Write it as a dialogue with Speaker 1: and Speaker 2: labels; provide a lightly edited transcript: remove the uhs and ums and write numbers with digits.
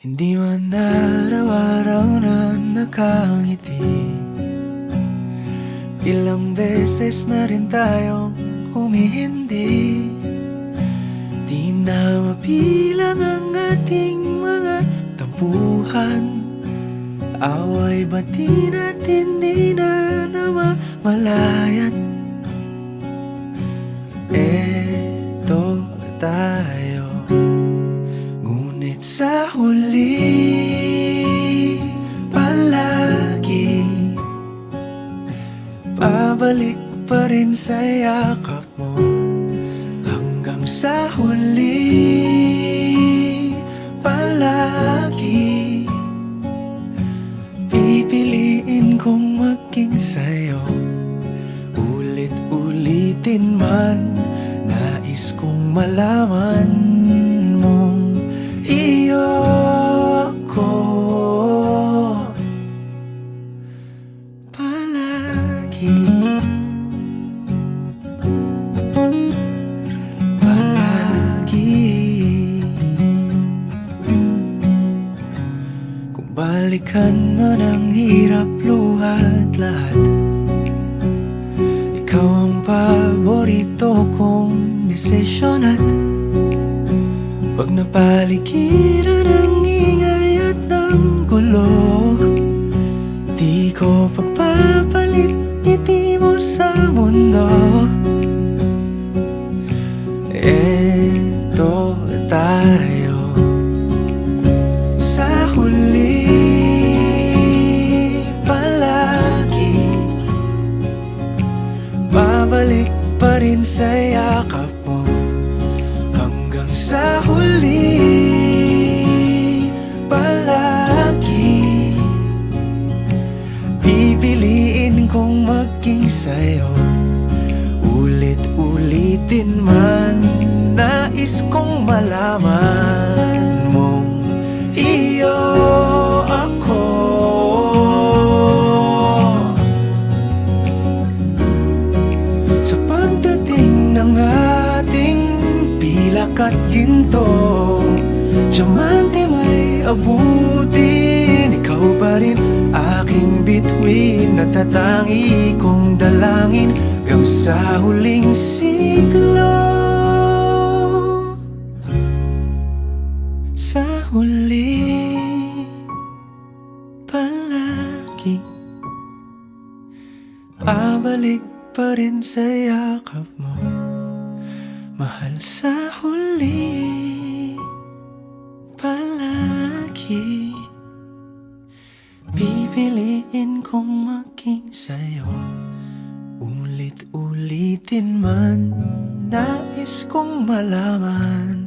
Speaker 1: Hindi man araw-araw na nakangiti. Ilang beses na rin tayong humihindi. Di na mapilang ang ating mga tampuhan. Away bati natin di na namamalayan. Eto tayo, ngunit sa huli palagi pabalik pa rin sa yakap mo. Hanggang sa huli palagi pipiliin kong maging sa'yo. Ulit-ulitin man, nais kong malaman mong iyo ako palagi. Kung balikan man ang hirap, luhat lahat, ikaw ang paborito kong desisyon. At pag napaligiran ang ingay at ng gulo, di ko pagpapalit ngiti mo sa mundo. Eto tayo, sa huli palagi babalik pa rin sa yakap mo. Hanggang sa huli palagi pipiliin kong maging sa'yo. Ulit-ulitin man, nais kong malaman mong iyo ako. Sa pagdating ng ating pilak at ginto, diamante may abutin, ikaw pa rin aking bituin. Natatangi kong dalangin hanggang sa huling siglo. Sa huli palagi pabalik pa rin sa yakap mo, mahal. Sa huli palagi pipiliin kong maging sa'yo. Ulit-ulitin man, nais kong malaman